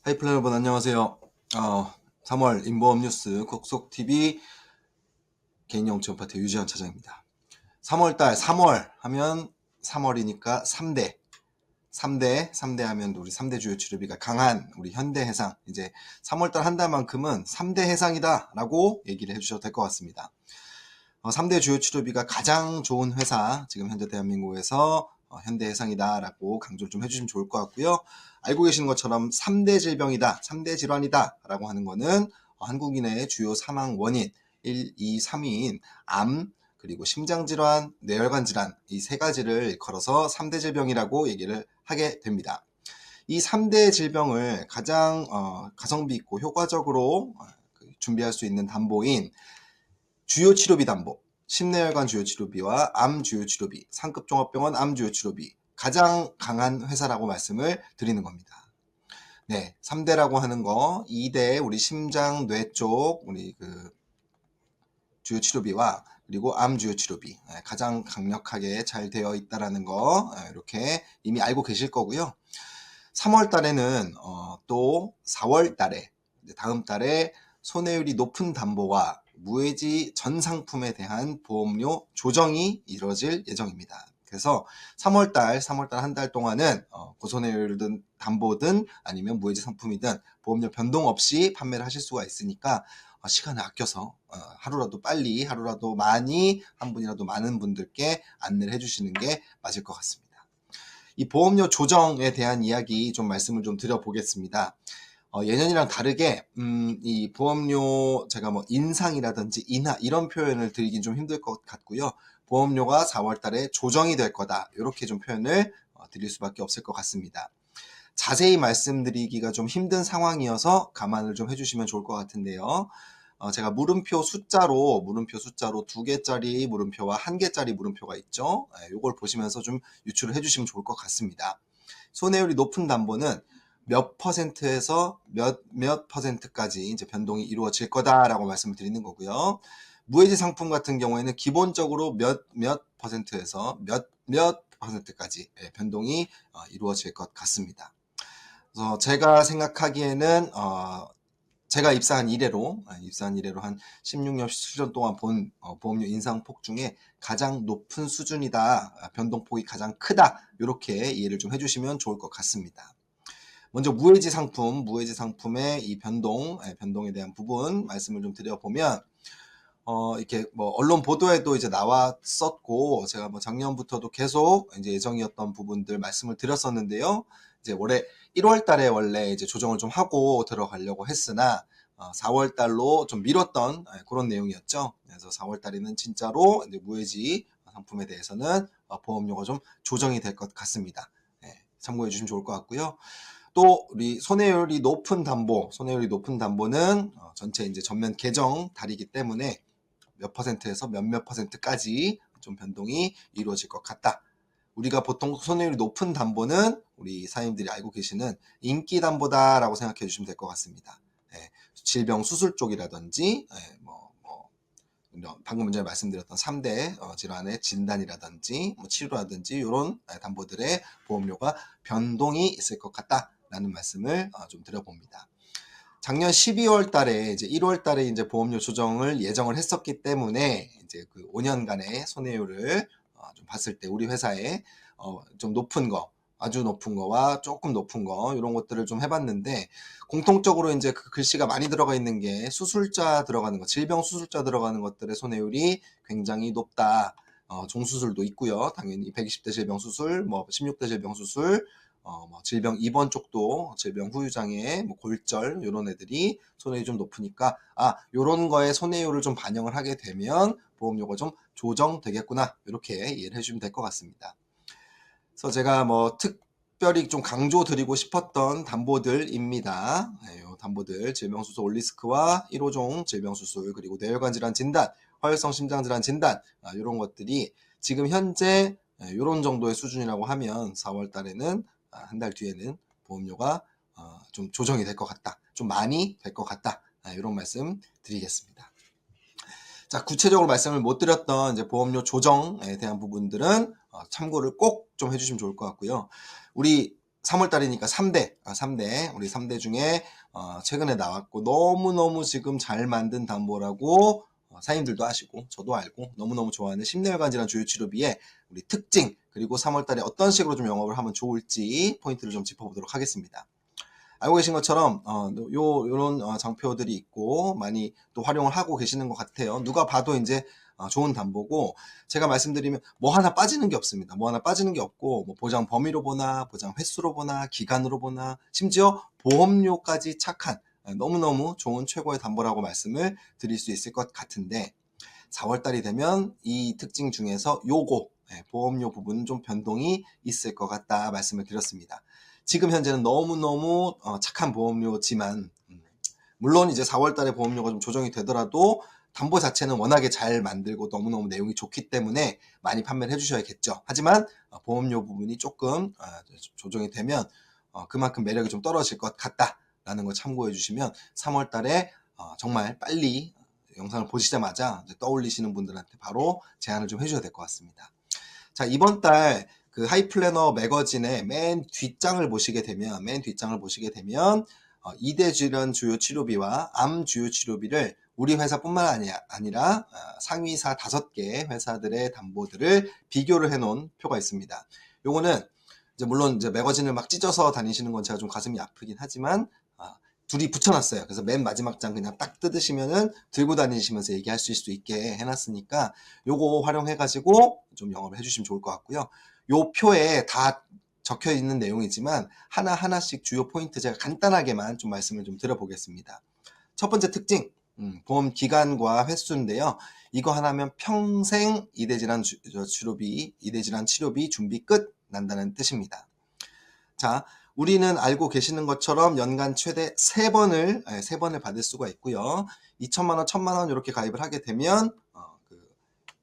하이플랜 여러분 안녕하세요. 3월 인보험 뉴스 국속TV 개인영체 파트 유지현 차장입니다. 3월달 3월 하면 3월이니까 3대 하면 우리 3대 주요 치료비가 강한 우리 현대해상, 이제 3월달 한 달만큼은 3대 해상이다 라고 얘기를 해주셔도 될 것 같습니다. 3대 주요 치료비가 가장 좋은 회사, 지금 현재 대한민국에서 현대해상이다 라고 강조를 좀 해주시면 좋을 것 같고요. 알고 계시는 것처럼 3대 질병이다, 3대 질환이다 라고 하는 거는 한국인의 주요 사망 원인 1, 2, 3위인 암, 그리고 심장질환, 뇌혈관 질환, 이 세 가지를 걸어서 3대 질병이라고 얘기를 하게 됩니다. 이 3대 질병을 가장 가성비 있고 효과적으로 준비할 수 있는 담보인 주요 치료비 담보, 심내혈관 주요 치료비와 암 주요 치료비, 상급 종합병원 암 주요 치료비, 가장 강한 회사라고 말씀을 드리는 겁니다. 네, 3대라고 하는 거, 2대 우리 심장, 뇌 쪽 우리 그 주요 치료비와 그리고 암 주요 치료비 가장 강력하게 잘 되어 있다라는 거 이렇게 이미 알고 계실 거고요. 3월 달에는 또 4월 달에 다음 달에 손해율이 높은 담보와 무해지 전 상품에 대한 보험료 조정이 이루어질 예정입니다. 그래서 3월달 한 달 동안은 고손해율이든 담보든 아니면 무해지 상품이든 보험료 변동 없이 판매를 하실 수가 있으니까 시간을 아껴서 하루라도 빨리, 하루라도 많이, 한 분이라도 많은 분들께 안내를 해주시는 게 맞을 것 같습니다. 이 보험료 조정에 대한 이야기 좀 말씀을 좀 드려보겠습니다. 예년이랑 다르게 이 보험료 제가 뭐 인상이라든지 인하 이런 표현을 드리긴 좀 힘들 것 같고요. 보험료가 4월 달에 조정이 될 거다, 이렇게 좀 표현을 드릴 수밖에 없을 것 같습니다. 자세히 말씀드리기가 좀 힘든 상황이어서 감안을 좀 해주시면 좋을 것 같은데요. 제가 물음표 숫자로 2개짜리 물음표와 1개짜리 물음표가 있죠. 이걸 보시면서 좀 유추를 해주시면 좋을 것 같습니다. 손해율이 높은 담보는 몇 퍼센트에서 몇 퍼센트까지 이제 변동이 이루어질 거다라고 말씀을 드리는 거고요. 무해지 상품 같은 경우에는 기본적으로 몇 퍼센트에서 몇 퍼센트까지 변동이 이루어질 것 같습니다. 그래서 제가 생각하기에는 제가 입사한 이래로 한 16년 수준 동안 본 보험료 인상폭 중에 가장 높은 수준이다, 변동폭이 가장 크다, 이렇게 이해를 좀 해주시면 좋을 것 같습니다. 먼저 무해지 상품의 이 변동에 대한 부분 말씀을 좀 드려보면, 이렇게 뭐 언론 보도에도 이제 나왔었고, 제가 뭐 작년부터도 계속 이제 예정이었던 부분들 말씀을 드렸었는데요. 이제 올해 1월 달에 원래 이제 조정을 좀 하고 들어가려고 했으나 4월 달로 좀 미뤘던 그런 내용이었죠. 그래서 4월 달에는 진짜로 이제 무해지 상품에 대해서는 보험료가 좀 조정이 될 것 같습니다. 참고해 주시면 좋을 것 같고요. 또 우리 손해율이 높은 담보는 전체 이제 전면 개정 달이기 때문에 몇 퍼센트에서 몇몇 퍼센트까지 좀 변동이 이루어질 것 같다. 우리가 보통 손해율이 높은 담보는 우리 사장님들이 알고 계시는 인기 담보다라고 생각해 주시면 될 것 같습니다. 질병 수술 쪽이라든지 방금 전에 말씀드렸던 3대 질환의 진단이라든지 치료라든지 이런 담보들의 보험료가 변동이 있을 것 같다라는 말씀을 좀 드려봅니다. 작년 12월 달에 이제 1월 달에 이제 보험료 조정을 예정을 했었기 때문에 이제 그 5년간의 손해율을 좀 봤을 때 우리 회사에 좀 높은 거, 아주 높은 거와 조금 높은 거 이런 것들을 좀 해봤는데, 공통적으로 이제 그 글씨가 많이 들어가 있는 게 수술자 들어가는 거, 질병 수술자 들어가는 것들의 손해율이 굉장히 높다. 종수술도 있고요. 당연히 120대 질병 수술, 뭐 16대 질병 수술, 뭐 질병 입원 쪽도 질병 후유장애, 뭐 골절 이런 애들이 손해율이 좀 높으니까 요런 거에 손해율을 좀 반영을 하게 되면 보험료가 좀 조정되겠구나, 이렇게 이해를 해주시면 될 것 같습니다. 그래서 제가 뭐 특별히 좀 강조드리고 싶었던 담보들입니다. 요 담보들, 질병수술 올리스크와 1호종 질병수술, 그리고 뇌혈관 질환 진단, 화혈성 심장질환 진단, 이런 것들이 지금 현재 이런 정도의 수준이라고 하면 4월 달에는 한 달 뒤에는 보험료가 좀 조정이 될 것 같다, 좀 많이 될 것 같다, 이런 말씀 드리겠습니다. 자, 구체적으로 말씀을 못 드렸던 이제 보험료 조정에 대한 부분들은 참고를 꼭 좀 해주시면 좋을 것 같고요. 우리 3월달이니까 3대 우리 3대 중에 최근에 나왔고 너무너무 지금 잘 만든 담보라고 사장님들도 아시고 저도 알고 너무너무 좋아하는 10내열간 질환 주요치료비의 우리 특징, 그리고 3월달에 어떤 식으로 좀 영업을 하면 좋을지 포인트를 좀 짚어보도록 하겠습니다. 알고 계신 것처럼 요런 장표들이 있고 많이 또 활용을 하고 계시는 것 같아요. 누가 봐도 이제 좋은 담보고, 제가 말씀드리면 뭐 하나 빠지는 게 없습니다. 뭐 하나 빠지는 게 없고, 뭐 보장 범위로 보나 보장 횟수로 보나 기간으로 보나 심지어 보험료까지 착한 너무너무 좋은 최고의 담보라고 말씀을 드릴 수 있을 것 같은데, 4월달이 되면 이 특징 중에서 요거 보험료 부분은 좀 변동이 있을 것 같다 말씀을 드렸습니다. 지금 현재는 너무너무 착한 보험료지만 물론 이제 4월달에 보험료가 좀 조정이 되더라도 담보 자체는 워낙에 잘 만들고 너무너무 내용이 좋기 때문에 많이 판매를 해주셔야겠죠. 하지만 보험료 부분이 조금 조정이 되면 그만큼 매력이 좀 떨어질 것 같다라는 걸 참고해 주시면 3월달에 정말 빨리 영상을 보시자마자 떠올리시는 분들한테 바로 제안을 좀 해줘야 될 것 같습니다. 자, 이번 달 그 하이플래너 매거진의 맨 뒷장을 보시게 되면 2대 질환 주요 치료비와 암 주요 치료비를 우리 회사뿐만 아니라 상위사 5개 회사들의 담보들을 비교를 해놓은 표가 있습니다. 요거는 이제 물론 이제 매거진을 막 찢어서 다니시는 건 제가 좀 가슴이 아프긴 하지만 둘이 붙여놨어요. 그래서 맨 마지막 장 그냥 딱 뜯으시면은 들고 다니시면서 얘기하실 수 있게 해놨으니까 요거 활용해가지고 좀 영업을 해주시면 좋을 것 같고요. 요 표에 다 적혀 있는 내용이지만 하나하나씩 주요 포인트 제가 간단하게만 좀 말씀을 좀 드려보겠습니다. 첫 번째 특징, 보험 기간과 횟수인데요. 이거 하나면 평생 2대 질환 치료비 준비 끝 난다는 뜻입니다. 자, 우리는 알고 계시는 것처럼 연간 최대 3번을 받을 수가 있고요. 2천만 원, 1천만 원 이렇게 가입을 하게 되면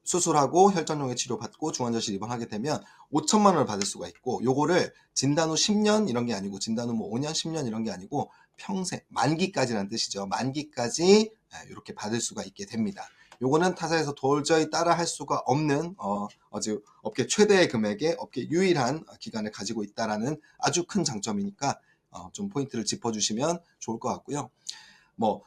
수술하고 혈전용의 치료받고 중환자실 입원하게 되면 5천만 원을 받을 수가 있고, 요거를 진단 후 10년 이런 게 아니고 진단 후 뭐 5년, 10년 이런 게 아니고 평생, 만기까지라는 뜻이죠. 만기까지 이렇게 받을 수가 있게 됩니다. 요거는 타사에서 도저히 따라 할 수가 없는 아주 업계 최대의 금액의 업계 유일한 기간을 가지고 있다라는 아주 큰 장점이니까 좀 포인트를 짚어주시면 좋을 것 같고요. 뭐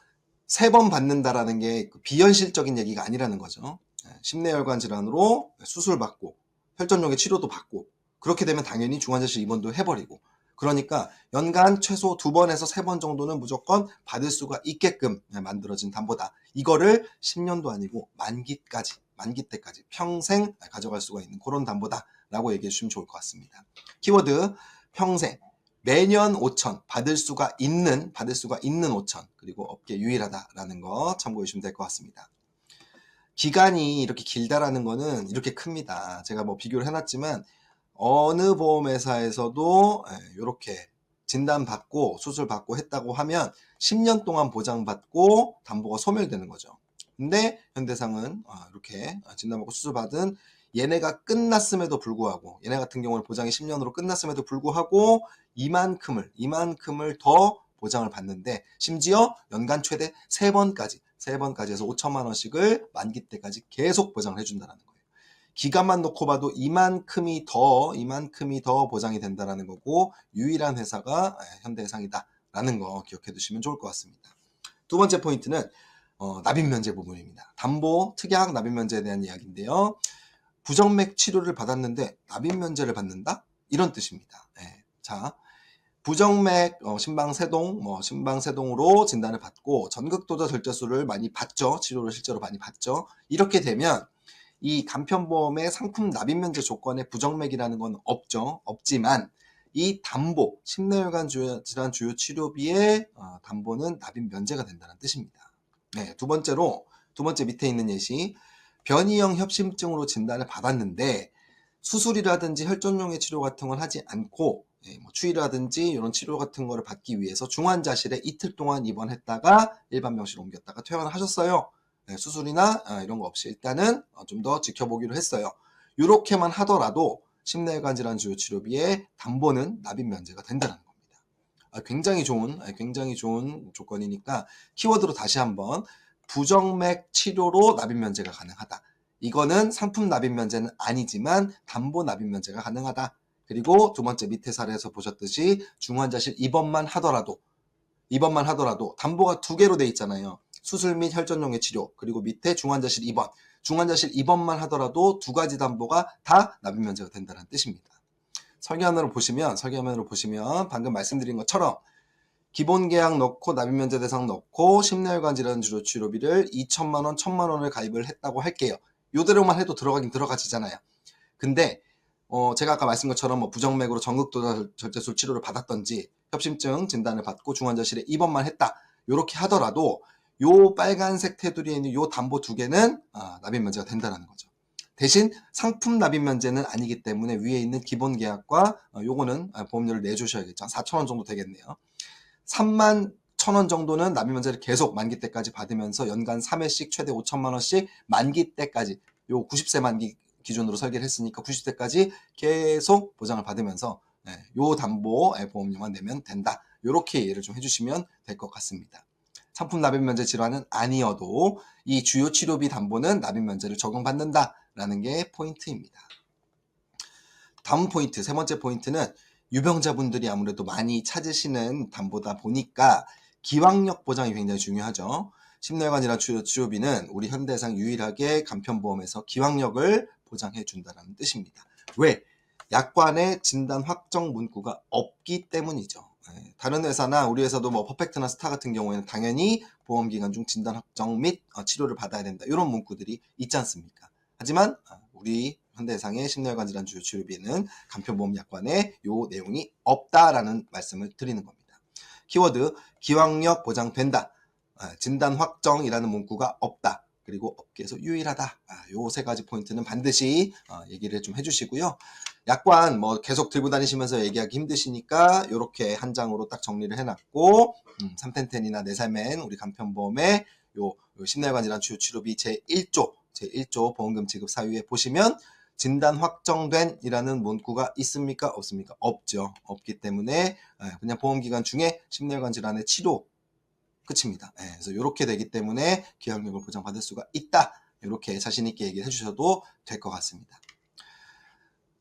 3번 받는다라는 게 비현실적인 얘기가 아니라는 거죠. 심내혈관 질환으로 수술받고 혈전용의 치료도 받고 그렇게 되면 당연히 중환자실 입원도 해버리고, 그러니까 연간 최소 2번에서 3번 정도는 무조건 받을 수가 있게끔 만들어진 담보다. 이거를 10년도 아니고 만기 때까지 평생 가져갈 수가 있는 그런 담보다라고 얘기해 주시면 좋을 것 같습니다. 키워드 평생, 매년 5천 받을 수가 있는 5천, 그리고 업계 유일하다라는 거 참고해 주시면 될 것 같습니다. 기간이 이렇게 길다라는 거는 이렇게 큽니다. 제가 뭐 비교를 해놨지만 어느 보험회사에서도 이렇게 진단받고 수술받고 했다고 하면 10년 동안 보장받고 담보가 소멸되는 거죠. 근데 현대상은 이렇게 진단받고 수술받은 얘네가 끝났음에도 불구하고, 얘네 같은 경우는 보장이 10년으로 끝났음에도 불구하고 이만큼을 더 보장을 받는데, 심지어 연간 최대 3번까지 해서 5천만 원씩을 만기 때까지 계속 보장을 해준다는 거예요. 기간만 놓고 봐도 이만큼이 더 보장이 된다는 거고, 유일한 회사가 현대해상이다라는 거 기억해 두시면 좋을 것 같습니다. 두 번째 포인트는 납입면제 부분입니다. 담보 특약 납입면제에 대한 이야기인데요. 부정맥 치료를 받았는데 납입면제를 받는다? 이런 뜻입니다. 자, 부정맥 심방세동으로 진단을 받고 전극도저 절제술을 많이 받죠. 치료를 실제로 많이 받죠. 이렇게 되면 이 간편보험의 상품 납입면제 조건에 부정맥이라는 건 없지만 이 담보, 심내혈관 질환 주요 치료비의 담보는 납입면제가 된다는 뜻입니다. 두 번째 밑에 있는 예시, 변이형 협심증으로 진단을 받았는데 수술이라든지 혈전용의 치료 같은 건 하지 않고 추위라든지 이런 치료 같은 거를 받기 위해서 중환자실에 이틀 동안 입원했다가 일반 병실로 옮겼다가 퇴원을 하셨어요. 수술이나 이런 거 없이 일단은 좀 더 지켜보기로 했어요. 이렇게만 하더라도 심내혈관 질환 주요 치료비의 담보는 납입 면제가 된다는 겁니다. 굉장히 좋은 조건이니까 키워드로 다시 한번, 부정맥 치료로 납입 면제가 가능하다. 이거는 상품 납입 면제는 아니지만 담보 납입 면제가 가능하다. 그리고 두 번째 밑에 사례에서 보셨듯이 중환자실 입원만 하더라도 담보가 두 개로 돼 있잖아요. 수술 및 혈전용의 치료, 그리고 밑에 중환자실 입원. 중환자실 입원만 하더라도 두 가지 담보가 다 납입 면제가 된다는 뜻입니다. 설계안으로 보시면 방금 말씀드린 것처럼 기본 계약 넣고 납입 면제 대상 넣고 심내혈관 질환 주로 치료비를 2천만 원, 1천만 원을 가입을 했다고 할게요. 요대로만 해도 들어가긴 들어가지잖아요. 근데 제가 아까 말씀 것처럼 뭐 부정맥으로 전극도다 절제술 치료를 받았던지 협심증 진단을 받고 중환자실에 입원만 했다. 요렇게 하더라도 요 빨간색 테두리에 있는 요 담보 두 개는 납입 면제가 된다는 거죠. 대신 상품 납입 면제는 아니기 때문에 위에 있는 기본 계약과 요거는 보험료를 내주셔야겠죠. 4,000원 정도 되겠네요. 3만 1,000원 정도는 납입 면제를 계속 만기 때까지 받으면서 연간 3회씩 최대 5천만 원씩 만기 때까지 요 90세 만기 기준으로 설계를 했으니까 90세까지 계속 보장을 받으면서 요 담보 보험료만 내면 된다. 이렇게 이해를 좀 해주시면 될 것 같습니다. 상품 납입 면제 질환은 아니어도 이 주요 치료비 담보는 납입 면제를 적용받는다라는 게 포인트입니다. 다음 포인트, 세 번째 포인트는 유병자분들이 아무래도 많이 찾으시는 담보다 보니까 기왕력 보장이 굉장히 중요하죠. 심내혈관 질환 치료비는 우리 현대해상 유일하게 간편보험에서 기왕력을 보장해 준다는 뜻입니다. 왜? 약관에 진단 확정 문구가 없기 때문이죠. 다른 회사나 우리 회사도 뭐 퍼펙트나 스타 같은 경우에는 당연히 보험기간 중 진단 확정 및 치료를 받아야 된다. 이런 문구들이 있지 않습니까? 하지만 우리 현대해상의 심내혈관 질환 주요 치료비에는 간편보험 약관에 요 내용이 없다라는 말씀을 드리는 겁니다. 키워드 기왕력 보장된다. 진단 확정이라는 문구가 없다. 그리고 업계에서 유일하다. 요 세 가지 포인트는 반드시 얘기를 좀 해주시고요. 약관 뭐 계속 들고 다니시면서 얘기하기 힘드시니까 이렇게 한 장으로 딱 정리를 해놨고 3텐텐이나 내살맨 우리 간편보험의 요 심내혈관 질환 주요 치료비 제1조 보험금 지급 사유에 보시면 진단 확정된 이라는 문구가 있습니까? 없습니까? 없죠. 없기 때문에 그냥 보험기간 중에 심내혈관 질환의 치료 끝입니다. 그래서 이렇게 되기 때문에 기왕력을 보장받을 수가 있다. 이렇게 자신있게 얘기를 해주셔도 될 것 같습니다.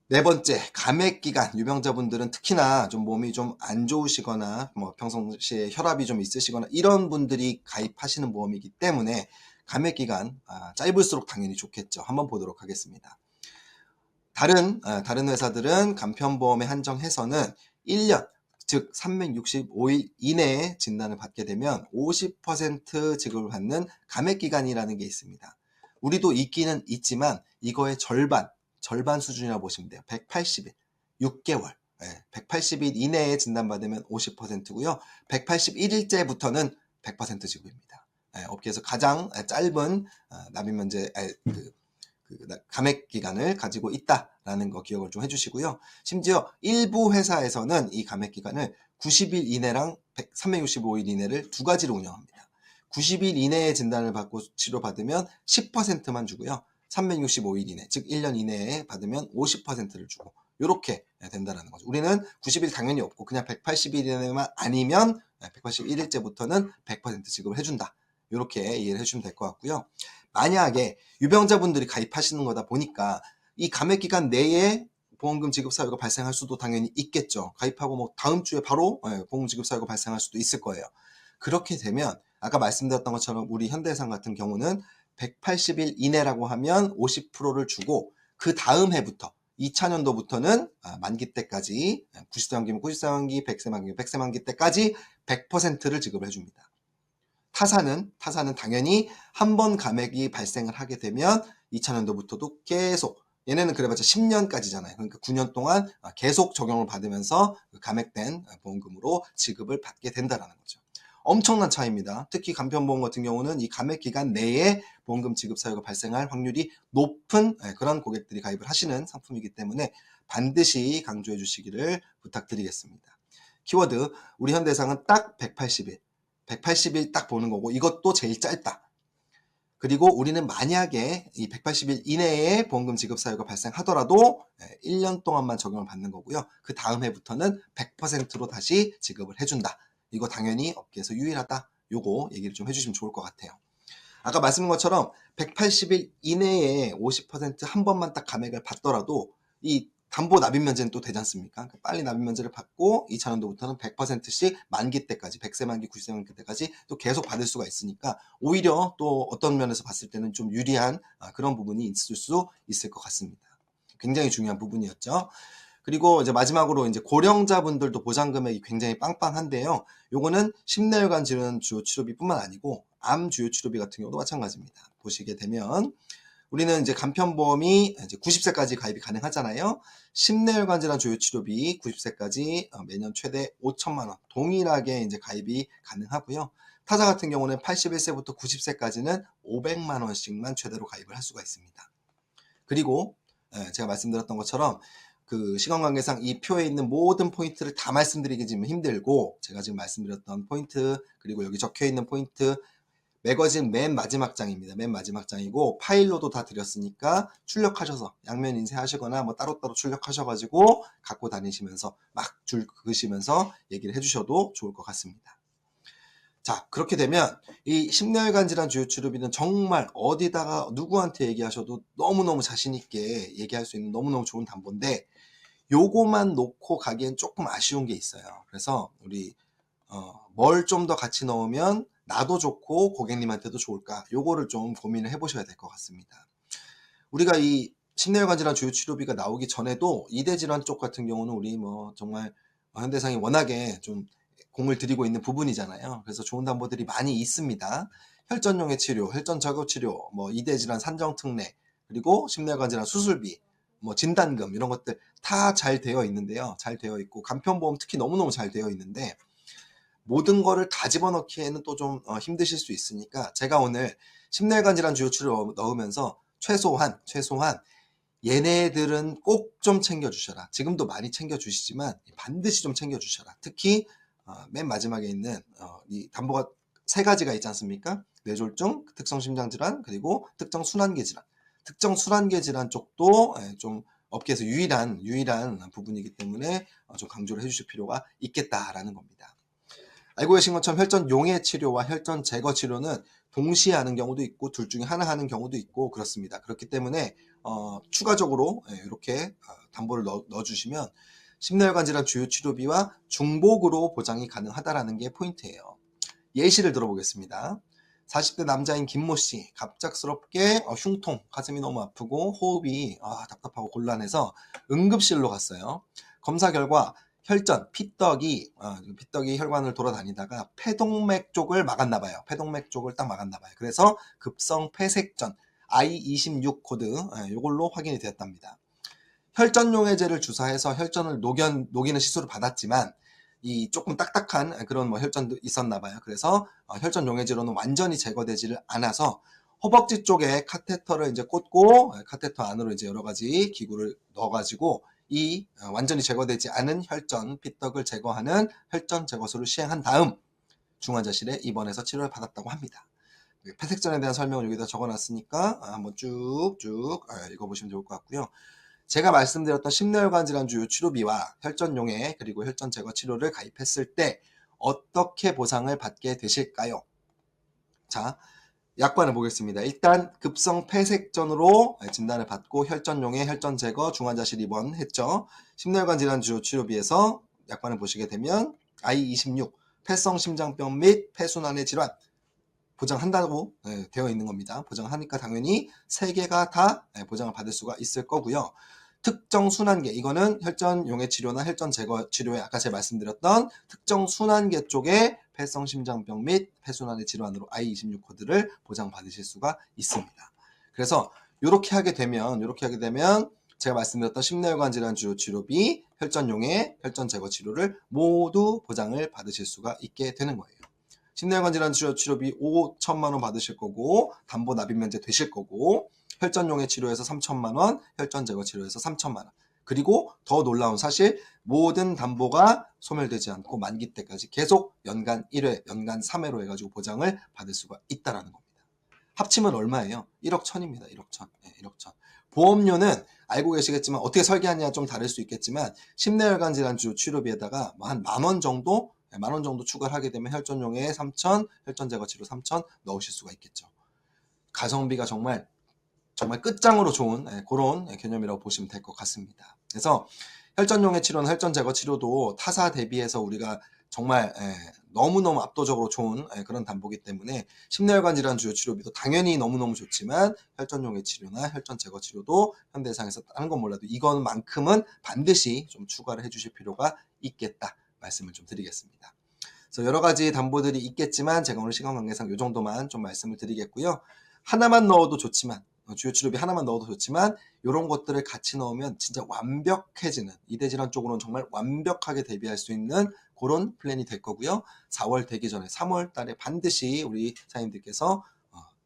네 번째, 감액기간. 유병자분들은 특히나 좀 몸이 좀 안 좋으시거나 뭐 평상시에 혈압이 좀 있으시거나 이런 분들이 가입하시는 보험이기 때문에 감액기간 짧을수록 당연히 좋겠죠. 한번 보도록 하겠습니다. 다른 회사들은 간편보험에 한정해서는 1년, 즉 365일 이내에 진단을 받게 되면 50% 지급을 받는 감액기간이라는 게 있습니다. 우리도 있기는 있지만 이거의 절반 수준이라고 보시면 돼요. 180일, 6개월. 180일 이내에 진단받으면 50%고요. 181일째부터는 100% 지급입니다. 업계에서 가장 짧은 납입면제 감액 기간을 가지고 있다라는 거 기억을 좀 해주시고요. 심지어 일부 회사에서는 이 감액 기간을 90일 이내랑 365일 이내를 두 가지로 운영합니다. 90일 이내에 진단을 받고 치료받으면 10%만 주고요. 365일 이내, 즉 1년 이내에 받으면 50%를 주고 이렇게 된다는 거죠. 우리는 90일 당연히 없고 그냥 180일 이내만 아니면 181일째부터는 100% 지급을 해준다. 이렇게 이해를 해주시면 될 것 같고요. 만약에 유병자분들이 가입하시는 거다 보니까 이 감액기간 내에 보험금 지급 사유가 발생할 수도 당연히 있겠죠. 가입하고 뭐 다음 주에 바로 보험금 지급 사유가 발생할 수도 있을 거예요. 그렇게 되면 아까 말씀드렸던 것처럼 우리 현대해상 같은 경우는 180일 이내라고 하면 50%를 주고 그 다음 해부터 2000년도부터는 만기 때까지 90세 만기면 90세 만기, 100세 만기면 100세 만기 때까지 100%를 지급을 해줍니다. 타사는 당연히 한 번 감액이 발생을 하게 되면 2000년도부터도 계속 얘네는 그래봤자 10년까지잖아요. 그러니까 9년 동안 계속 적용을 받으면서 감액된 보험금으로 지급을 받게 된다는 거죠. 엄청난 차이입니다. 특히 간편보험 같은 경우는 이 감액 기간 내에 보험금 지급 사유가 발생할 확률이 높은 그런 고객들이 가입을 하시는 상품이기 때문에 반드시 강조해 주시기를 부탁드리겠습니다. 키워드 우리 현대해상은 딱 180일 딱 보는 거고 이것도 제일 짧다. 그리고 우리는 만약에 이 180일 이내에 보험금 지급 사유가 발생하더라도 1년 동안만 적용을 받는 거고요. 그 다음 해부터는 100%로 다시 지급을 해준다. 이거 당연히 업계에서 유일하다. 요거 얘기를 좀 해주시면 좋을 것 같아요. 아까 말씀드린 것처럼 180일 이내에 50% 한 번만 딱 감액을 받더라도 이 담보 납입 면제는 또 되지 않습니까? 빨리 납입 면제를 받고 2차년도부터는 100%씩 만기 때까지 100세 만기, 90세 만기 때까지 또 계속 받을 수가 있으니까 오히려 또 어떤 면에서 봤을 때는 좀 유리한 그런 부분이 있을 수 있을 것 같습니다. 굉장히 중요한 부분이었죠. 그리고 이제 마지막으로 이제 고령자분들도 보장 금액이 굉장히 빵빵한데요. 요거는 심내혈관 질환 주요 치료비뿐만 아니고 암 주요 치료비 같은 경우도 마찬가지입니다. 보시게 되면 우리는 이제 간편보험이 이제 90세까지 가입이 가능하잖아요. 심내혈관 질환 주요 치료비 90세까지 매년 최대 5천만 원 동일하게 이제 가입이 가능하고요. 타자 같은 경우는 81세부터 90세까지는 500만 원씩만 최대로 가입을 할 수가 있습니다. 그리고 제가 말씀드렸던 것처럼 그 시간 관계상 이 표에 있는 모든 포인트를 다 말씀드리기 지금 힘들고 제가 지금 말씀드렸던 포인트 그리고 여기 적혀있는 포인트 매거진 맨 마지막 장입니다. 맨 마지막 장이고 파일로도 다 드렸으니까 출력하셔서 양면 인쇄하시거나 뭐 따로따로 출력하셔가지고 갖고 다니시면서 막 줄 그으시면서 얘기를 해주셔도 좋을 것 같습니다. 자, 그렇게 되면 이 심내혈관 질환 주요 치료비는 정말 어디다가 누구한테 얘기하셔도 너무너무 자신있게 얘기할 수 있는 너무너무 좋은 담보인데 요거만 놓고 가기엔 조금 아쉬운 게 있어요. 그래서 우리 뭘 좀 더 같이 넣으면 나도 좋고 고객님한테도 좋을까 요거를 좀 고민을 해보셔야 될 것 같습니다. 우리가 이 심내혈관 질환 주요 치료비가 나오기 전에도 이대 질환 쪽 같은 경우는 우리 뭐 정말 현대상이 워낙에 좀 공을 들이고 있는 부분이잖아요. 그래서 좋은 담보들이 많이 있습니다. 혈전용의 치료, 혈전 저격 치료, 뭐 이대 질환 산정 특례, 그리고 심내혈관 질환 수술비, 뭐 진단금 이런 것들 다 잘 되어 있는데요. 잘 되어 있고 간편보험 특히 너무너무 잘 되어 있는데 모든 거를 다 집어넣기에는 또 좀 힘드실 수 있으니까 제가 오늘 심내혈관 질환 주요 치료 넣으면서 최소한 얘네들은 꼭 좀 챙겨주셔라. 지금도 많이 챙겨주시지만 반드시 좀 챙겨주셔라. 특히 맨 마지막에 있는 이 담보가 3가지가 있지 않습니까? 뇌졸중, 특성 심장질환, 그리고 특정 순환계 질환. 특정 순환계 질환 쪽도 좀 업계에서 유일한 부분이기 때문에 좀 강조를 해주실 필요가 있겠다라는 겁니다. 알고 계신 것처럼 혈전 용해 치료와 혈전 제거 치료는 동시에 하는 경우도 있고 둘 중에 하나 하는 경우도 있고 그렇습니다. 그렇기 때문에 추가적으로 이렇게 담보를 넣어주시면 심내혈관 질환 주요 치료비와 중복으로 보장이 가능하다라는 게 포인트예요. 예시를 들어보겠습니다. 40대 남자인 김모 씨 갑작스럽게 흉통, 가슴이 너무 아프고 호흡이 답답하고 곤란해서 응급실로 갔어요. 검사 결과 혈전, 피떡이 혈관을 돌아다니다가 폐동맥 쪽을 막았나 봐요. 폐동맥 쪽을 딱 막았나 봐요. 그래서 급성 폐색전 I26 코드 이걸로 확인이 되었답니다. 혈전용해제를 주사해서 혈전을 녹이는 시술을 받았지만 이 조금 딱딱한 그런 뭐 혈전도 있었나 봐요. 그래서 혈전용해제로는 완전히 제거되지를 않아서 허벅지 쪽에 카테터를 이제 꽂고 카테터 안으로 이제 여러 가지 기구를 넣어가지고 이 완전히 제거되지 않은 혈전, 피떡을 제거하는 혈전 제거술을 시행한 다음 중환자실에 입원해서 치료를 받았다고 합니다. 폐색전에 대한 설명을 여기다 적어놨으니까 한번 쭉쭉 읽어보시면 좋을 것 같고요. 제가 말씀드렸던 심내혈관 질환 주요 치료비와 혈전용해 그리고 혈전 제거 치료를 가입했을 때 어떻게 보상을 받게 되실까요? 자, 약관을 보겠습니다. 일단 급성 폐색전으로 진단을 받고 혈전용해 혈전 제거 중환자실 입원했죠. 심내혈관 질환 주요 치료비에서 약관을 보시게 되면 I26 폐성 심장병 및 폐순환의 질환 보장한다고 되어 있는 겁니다. 보장하니까 당연히 3개가 다 보장을 받을 수가 있을 거고요. 특정 순환계, 이거는 혈전 용해 치료나 혈전 제거 치료에 아까 제가 말씀드렸던 특정 순환계 쪽에 폐성 심장병 및 폐순환의 질환으로 I26 코드를 보장받으실 수가 있습니다. 그래서 이렇게 하게 되면 제가 말씀드렸던 심내혈관 질환 주요 치료비, 혈전 용해, 혈전 제거 치료를 모두 보장을 받으실 수가 있게 되는 거예요. 심내혈관 질환 치료비 5천만 원 받으실 거고 담보 납입 면제 되실 거고 혈전용해 치료에서 3천만 원, 혈전 제거 치료에서 3천만 원. 그리고 더 놀라운 사실 모든 담보가 소멸되지 않고 만기 때까지 계속 연간 1회, 연간 3회로 해가지고 보장을 받을 수가 있다라는 겁니다. 합치면 얼마예요? 1억 1천입니다. 1억 1천. 1억 1천. 보험료는 알고 계시겠지만 어떻게 설계하느냐 좀 다를 수 있겠지만 심내혈관 질환 주 치료비에다가 한 10,000원 정도 10,000원 정도 추가를 하게 되면 혈전용해 3천, 혈전 제거 치료 3천 넣으실 수가 있겠죠. 가성비가 정말 끝장으로 좋은 그런 개념이라고 보시면 될 것 같습니다. 그래서 혈전용의 치료는 혈전 제거 치료도 타사 대비해서 우리가 정말 너무너무 압도적으로 좋은 그런 담보기 때문에 심뇌혈관 질환 주요 치료비도 당연히 너무너무 좋지만 혈전용의 치료나 혈전 제거 치료도 현대해상에서 다른 건 몰라도 이것만큼은 반드시 좀 추가를 해주실 필요가 있겠다 말씀을 좀 드리겠습니다. 그래서 여러 가지 담보들이 있겠지만 제가 오늘 시간 관계상 이 정도만 좀 말씀을 드리겠고요. 하나만 넣어도 좋지만 주요 치료비 하나만 넣어도 좋지만 이런 것들을 같이 넣으면 진짜 완벽해지는 이대질환 쪽으로는 정말 완벽하게 대비할 수 있는 그런 플랜이 될 거고요. 4월 되기 전에 3월 달에 반드시 우리 사장님들께서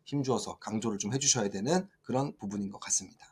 힘주어서 강조를 좀 해주셔야 되는 그런 부분인 것 같습니다.